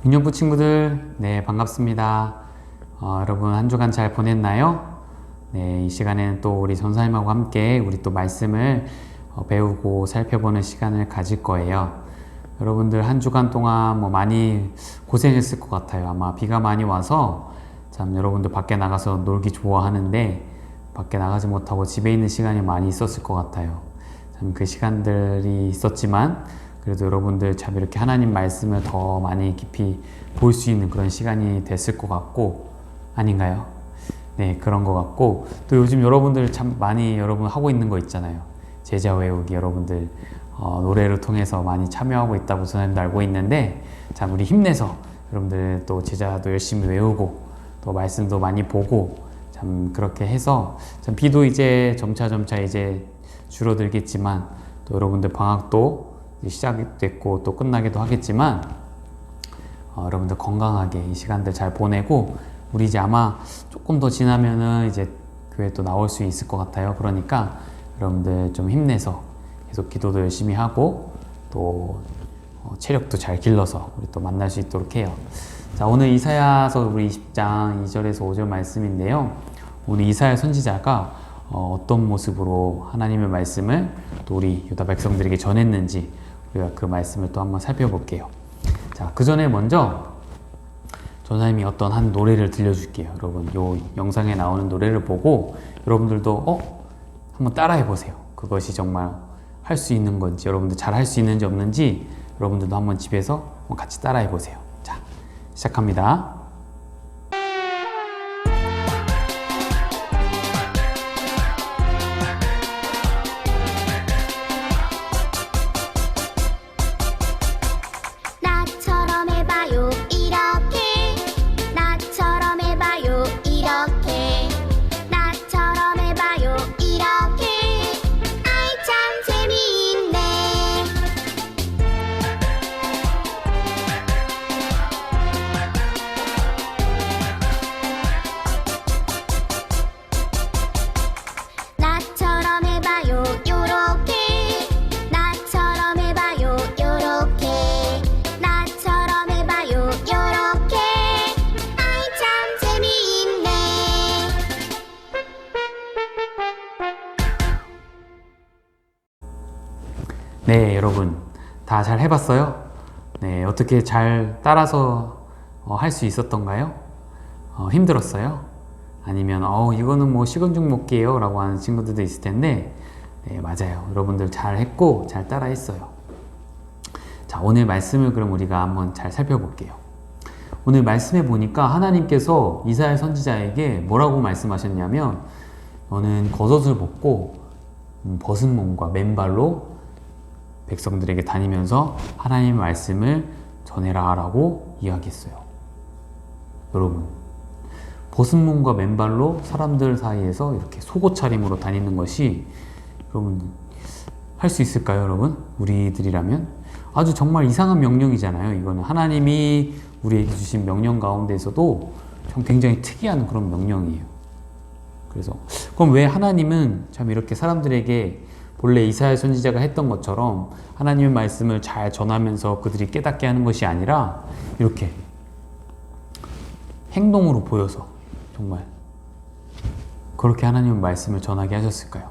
민영부 친구들, 네, 반갑습니다. 여러분 한 주간 잘 보냈나요? 네, 이 시간에는 또 우리 전사님하고 함께 우리 또 말씀을 배우고 살펴보는 시간을 가질 거예요. 여러분들 한 주간 동안 많이 고생했을 것 같아요. 아마 비가 많이 와서 참 여러분들 밖에 나가서 놀기 좋아하는데 밖에 나가지 못하고 집에 있는 시간이 많이 있었을 것 같아요. 참 그 시간들이 있었지만 그래도 여러분들 참 이렇게 하나님 말씀을 더 많이 깊이 볼 수 있는 그런 시간이 됐을 것 같고, 아닌가요? 네, 그런 것 같고, 또 요즘 여러분들 참 많이 여러분 하고 있는 거 있잖아요. 제자 외우기 여러분들 노래를 통해서 많이 참여하고 있다고 선생님도 알고 있는데, 참 우리 힘내서 여러분들 또 제자도 열심히 외우고 또 말씀도 많이 보고 참 그렇게 해서 참 비도 이제 점차 이제 줄어들겠지만 또 여러분들 방학도 시작됐고 또 끝나기도 하겠지만 여러분들 건강하게 이 시간들 잘 보내고 우리 이제 아마 조금 더 지나면은 이제 교회 또 나올 수 있을 것 같아요. 그러니까 여러분들 좀 힘내서 계속 기도도 열심히 하고 또 체력도 잘 길러서 우리 또 만날 수 있도록 해요. 자, 오늘 이사야서 우리 20장 2절에서 5절 말씀인데요. 오늘 이사야 선지자가 어떤 모습으로 하나님의 말씀을 또 우리 유다 백성들에게 전했는지 우리가 그 말씀을 또 한번 살펴볼게요. 자, 그 전에 먼저 전사님이 어떤 한 노래를 들려줄게요. 여러분, 요 영상에 나오는 노래를 보고 여러분들도 한번 따라해 보세요. 그것이 정말 할 수 있는 건지, 여러분들 잘 할 수 있는지 없는지 여러분들도 한번 집에서 같이 따라해 보세요. 자, 시작합니다. 나처럼 해봐요 이렇게, 나처럼 해봐요 이렇게, 나처럼 해봐요 이렇게. 아이 참 재미있네. 나처럼 해봐요 요렇게, 나처럼 해봐요 요렇게, 나처럼 해봐요 요렇게. 아이 참 재미있네. 네, 여러분 다 잘 해봤어요? 네, 어떻게 잘 따라서 할 수 있었던가요? 힘들었어요? 아니면 이거는 식은 죽 먹기예요 라고 하는 친구들도 있을 텐데, 네, 맞아요. 여러분들 잘 했고 잘 따라 했어요. 자, 오늘 말씀을 그럼 우리가 한번 잘 살펴볼게요. 오늘 말씀해 보니까 하나님께서 이사야 선지자에게 뭐라고 말씀하셨냐면, 너는 겉옷을 벗고 벗은 몸과 맨발로 백성들에게 다니면서 하나님의 말씀을 전해라 라고 이야기했어요. 여러분, 벗은 몸과 맨발로 사람들 사이에서 이렇게 속옷 차림으로 다니는 것이 여러분 할 수 있을까요? 여러분, 우리들이라면 아주 정말 이상한 명령이잖아요. 이거는 하나님이 우리에게 주신 명령 가운데서도 참 굉장히 특이한 그런 명령이에요. 그래서 그럼 왜 하나님은 참 이렇게 사람들에게 본래 이사야 선지자가 했던 것처럼 하나님의 말씀을 잘 전하면서 그들이 깨닫게 하는 것이 아니라 이렇게 행동으로 보여서 정말 그렇게 하나님의 말씀을 전하게 하셨을까요?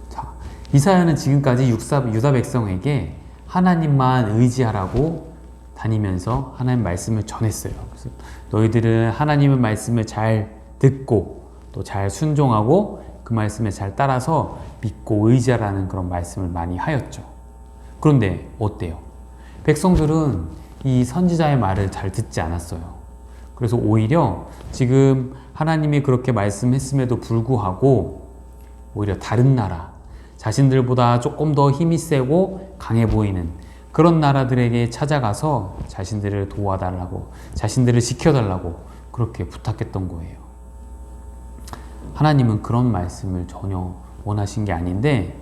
자, 이사야는 지금까지 유다 백성에게 하나님만 의지하라고 다니면서 하나님의 말씀을 전했어요. 그래서 너희들은 하나님의 말씀을 잘 듣고 또 잘 순종하고 그 말씀에 잘 따라서 믿고 의지하라는 그런 말씀을 많이 하였죠. 그런데 어때요? 백성들은 이 선지자의 말을 잘 듣지 않았어요. 그래서 오히려 지금 하나님이 그렇게 말씀했음에도 불구하고 오히려 다른 나라, 자신들보다 조금 더 힘이 세고 강해 보이는 그런 나라들에게 찾아가서 자신들을 도와달라고, 자신들을 지켜달라고 그렇게 부탁했던 거예요. 하나님은 그런 말씀을 전혀 원하신 게 아닌데,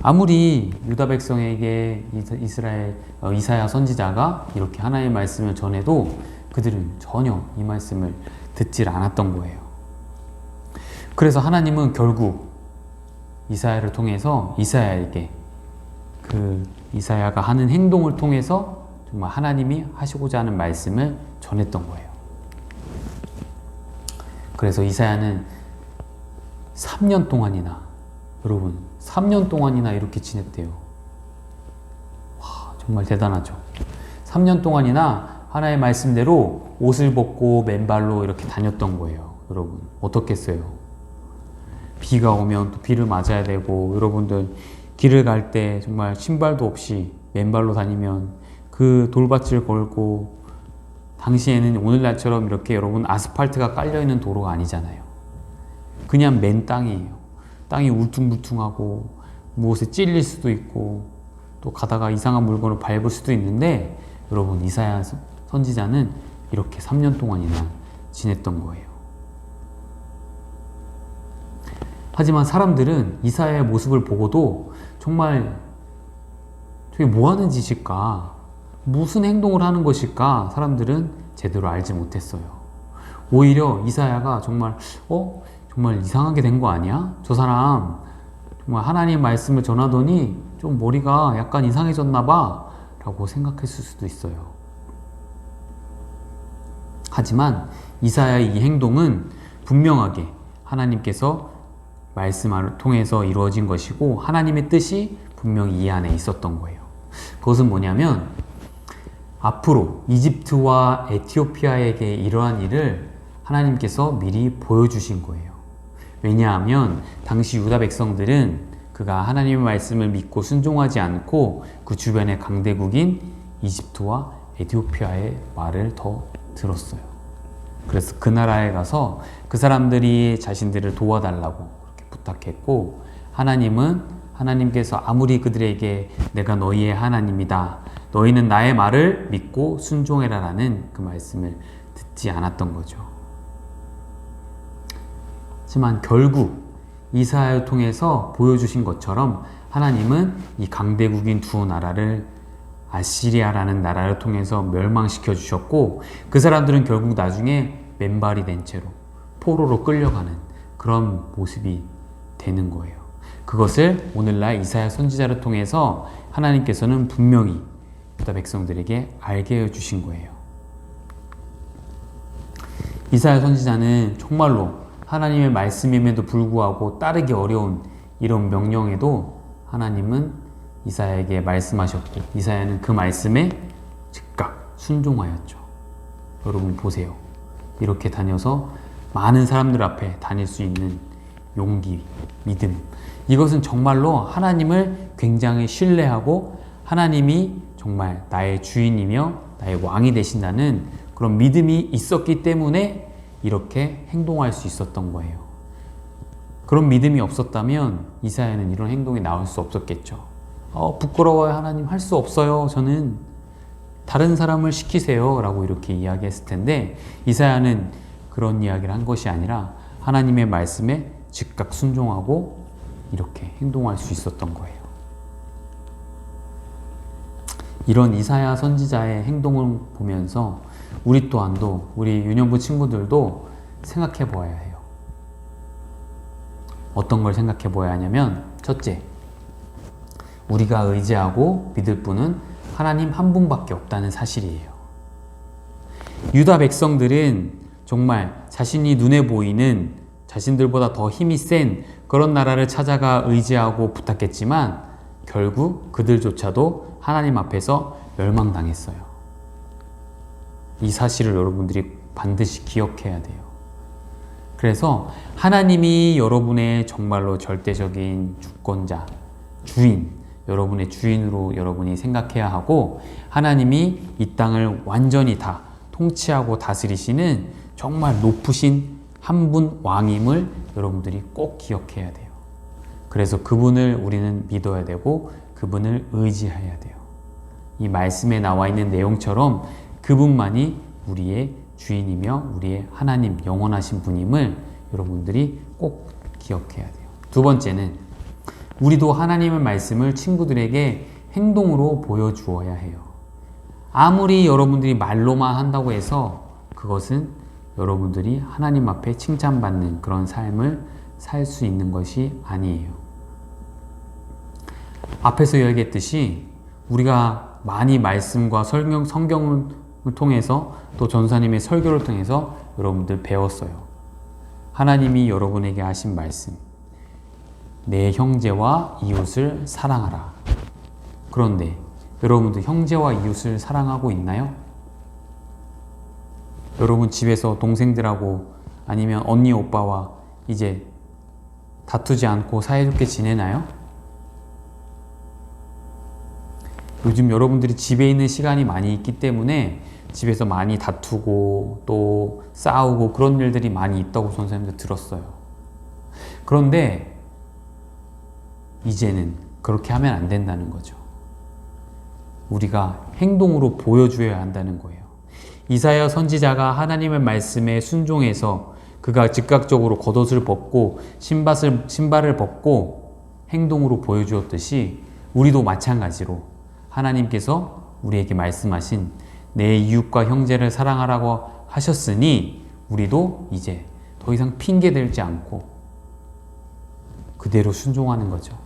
아무리 유다 백성에게 이사야 선지자가 이렇게 하나님의 말씀을 전해도 그들은 전혀 이 말씀을 듣질 않았던 거예요. 그래서 하나님은 결국 이사야를 통해서 이사야에게 그 이사야가 하는 행동을 통해서 정말 하나님이 하시고자 하는 말씀을 전했던 거예요. 그래서 이사야는 3년 동안이나, 여러분 3년 동안이나 이렇게 지냈대요. 와, 정말 대단하죠. 3년 동안이나 하나의 말씀대로 옷을 벗고 맨발로 이렇게 다녔던 거예요. 여러분 어떻겠어요? 비가 오면 또 비를 맞아야 되고, 여러분들 길을 갈 때 정말 신발도 없이 맨발로 다니면 그 돌밭을 걸고, 당시에는 오늘날처럼 이렇게 여러분 아스팔트가 깔려있는 도로가 아니잖아요. 그냥 맨 땅이에요. 땅이 울퉁불퉁하고 무엇에 찔릴 수도 있고 또 가다가 이상한 물건을 밟을 수도 있는데, 여러분 이사야 선지자는 이렇게 3년 동안이나 지냈던 거예요. 하지만 사람들은 이사야의 모습을 보고도 정말 저게 뭐 하는 짓일까? 무슨 행동을 하는 것일까? 사람들은 제대로 알지 못했어요. 오히려 이사야가 정말 이상하게 된 거 아니야? 저 사람 정말 하나님 말씀을 전하더니 좀 머리가 약간 이상해졌나 봐 라고 생각했을 수도 있어요. 하지만 이사야의 이 행동은 분명하게 하나님께서 말씀을 통해서 이루어진 것이고, 하나님의 뜻이 분명히 이 안에 있었던 거예요. 그것은 뭐냐면, 앞으로 이집트와 에티오피아에게 이러한 일을 하나님께서 미리 보여주신 거예요. 왜냐하면 당시 유다 백성들은 그가 하나님의 말씀을 믿고 순종하지 않고 그 주변의 강대국인 이집트와 에티오피아의 말을 더 들었어요. 그래서 그 나라에 가서 그 사람들이 자신들을 도와달라고 그렇게 부탁했고, 하나님께서 아무리 그들에게 내가 너희의 하나님이다, 너희는 나의 말을 믿고 순종해라 라는 그 말씀을 듣지 않았던 거죠. 하지만 결국 이사야를 통해서 보여주신 것처럼 하나님은 이 강대국인 두 나라를 아시리아라는 나라를 통해서 멸망시켜 주셨고, 그 사람들은 결국 나중에 맨발이 된 채로 포로로 끌려가는 그런 모습이 되는 거예요. 그것을 오늘날 이사야 선지자를 통해서 하나님께서는 분명히 유다 백성들에게 알게 해주신 거예요. 이사야 선지자는 정말로 하나님의 말씀임에도 불구하고 따르기 어려운 이런 명령에도 하나님은 이사야에게 말씀하셨고, 이사야는 그 말씀에 즉각 순종하였죠. 여러분 보세요. 이렇게 다녀서 많은 사람들 앞에 다닐 수 있는 용기, 믿음, 이것은 정말로 하나님을 굉장히 신뢰하고 하나님이 정말 나의 주인이며 나의 왕이 되신다는 그런 믿음이 있었기 때문에 이렇게 행동할 수 있었던 거예요. 그런 믿음이 없었다면 이사야는 이런 행동이 나올 수 없었겠죠. 부끄러워요, 하나님, 할 수 없어요, 저는 다른 사람을 시키세요 라고 이렇게 이야기했을 텐데, 이사야는 그런 이야기를 한 것이 아니라 하나님의 말씀에 즉각 순종하고 이렇게 행동할 수 있었던 거예요. 이런 이사야 선지자의 행동을 보면서 우리 또한도, 우리 유년부 친구들도 생각해 보아야 해요. 어떤 걸 생각해 보아야 하냐면, 첫째, 우리가 의지하고 믿을 분은 하나님 한 분밖에 없다는 사실이에요. 유다 백성들은 정말 자신이 눈에 보이는 자신들보다 더 힘이 센 그런 나라를 찾아가 의지하고 부탁했지만 결국 그들조차도 하나님 앞에서 멸망당했어요. 이 사실을 여러분들이 반드시 기억해야 돼요. 그래서 하나님이 여러분의 정말로 절대적인 주권자, 주인, 여러분의 주인으로 여러분이 생각해야 하고, 하나님이 이 땅을 완전히 다 통치하고 다스리시는 정말 높으신 한 분 왕임을 여러분들이 꼭 기억해야 돼요. 그래서 그분을 우리는 믿어야 되고 그분을 의지해야 돼요. 이 말씀에 나와 있는 내용처럼 그분만이 우리의 주인이며 우리의 하나님, 영원하신 분임을 여러분들이 꼭 기억해야 돼요. 두 번째는 우리도 하나님의 말씀을 친구들에게 행동으로 보여주어야 해요. 아무리 여러분들이 말로만 한다고 해서 그것은 여러분들이 하나님 앞에 칭찬받는 그런 삶을 살 수 있는 것이 아니에요. 앞에서 이야기했듯이 우리가 많이 말씀과 성경을 통해서 또 전사님의 설교를 통해서 여러분들 배웠어요. 하나님이 여러분에게 하신 말씀, 내 형제와 이웃을 사랑하라. 그런데 여러분들 형제와 이웃을 사랑하고 있나요? 여러분 집에서 동생들하고 아니면 언니 오빠와 이제 다투지 않고 사이좋게 지내나요? 요즘 여러분들이 집에 있는 시간이 많이 있기 때문에 집에서 많이 다투고 또 싸우고 그런 일들이 많이 있다고 선생님들 들었어요. 그런데 이제는 그렇게 하면 안 된다는 거죠. 우리가 행동으로 보여줘야 한다는 거예요. 이사야 선지자가 하나님의 말씀에 순종해서 그가 즉각적으로 겉옷을 벗고 신발을 벗고 행동으로 보여주었듯이 우리도 마찬가지로 하나님께서 우리에게 말씀하신 내 이웃과 형제를 사랑하라고 하셨으니 우리도 이제 더 이상 핑계 대지 않고 그대로 순종하는 거죠.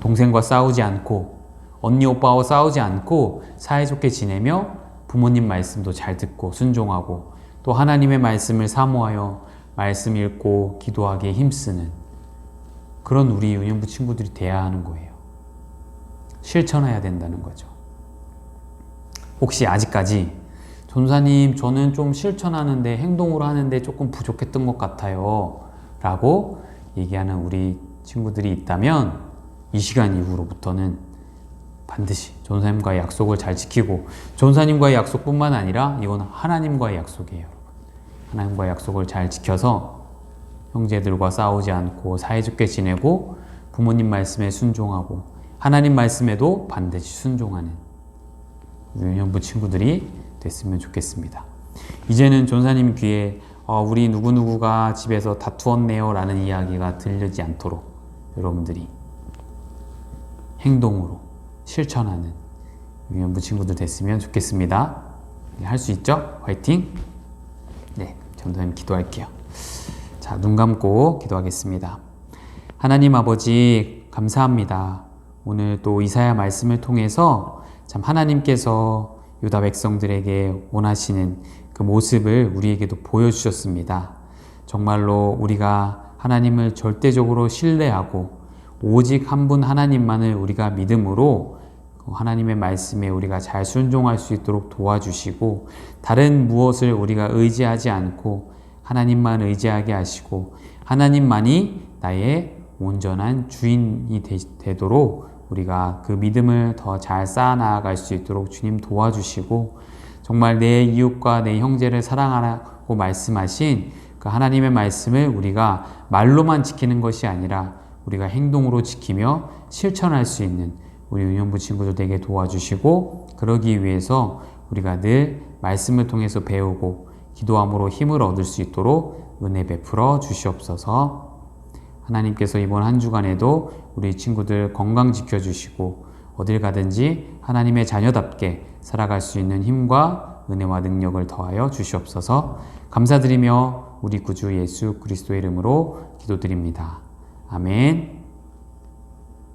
동생과 싸우지 않고 언니 오빠와 싸우지 않고 사이좋게 지내며 부모님 말씀도 잘 듣고 순종하고 또 하나님의 말씀을 사모하여 말씀 읽고 기도하기에 힘쓰는 그런 우리 유년부 친구들이 돼야 하는 거예요. 실천해야 된다는 거죠. 혹시 아직까지 전사님 저는 좀 실천하는데 행동으로 하는데 조금 부족했던 것 같아요 라고 얘기하는 우리 친구들이 있다면 이 시간 이후로부터는 반드시 전사님과의 약속을 잘 지키고 전사님과의 약속뿐만 아니라 이건 하나님과의 약속이에요. 하나님과의 약속을 잘 지켜서 형제들과 싸우지 않고 사이좋게 지내고 부모님 말씀에 순종하고 하나님 말씀에도 반드시 순종하는 유년부 친구들이 됐으면 좋겠습니다. 이제는 전사님 귀에 우리 누구누구가 집에서 다투었네요 라는 이야기가 들리지 않도록 여러분들이 행동으로 실천하는 유년부 친구들 됐으면 좋겠습니다. 네, 할 수 있죠? 화이팅! 네, 전사님 기도할게요. 자, 눈 감고 기도하겠습니다. 하나님 아버지 감사합니다. 오늘 또 이사야 말씀을 통해서 참 하나님께서 유다 백성들에게 원하시는 그 모습을 우리에게도 보여주셨습니다. 정말로 우리가 하나님을 절대적으로 신뢰하고 오직 한 분 하나님만을 우리가 믿음으로 하나님의 말씀에 우리가 잘 순종할 수 있도록 도와주시고 다른 무엇을 우리가 의지하지 않고 하나님만 의지하게 하시고 하나님만이 나의 온전한 주인이 되도록 우리가 그 믿음을 더 잘 쌓아나갈 수 있도록 주님 도와주시고 정말 내 이웃과 내 형제를 사랑하라고 말씀하신 그 하나님의 말씀을 우리가 말로만 지키는 것이 아니라 우리가 행동으로 지키며 실천할 수 있는 우리 유년부 친구들 되게 도와주시고 그러기 위해서 우리가 늘 말씀을 통해서 배우고 기도함으로 힘을 얻을 수 있도록 은혜 베풀어 주시옵소서. 하나님께서 이번 한 주간에도 우리 친구들 건강 지켜주시고 어딜 가든지 하나님의 자녀답게 살아갈 수 있는 힘과 은혜와 능력을 더하여 주시옵소서. 감사드리며 우리 구주 예수 그리스도의 이름으로 기도드립니다. 아멘.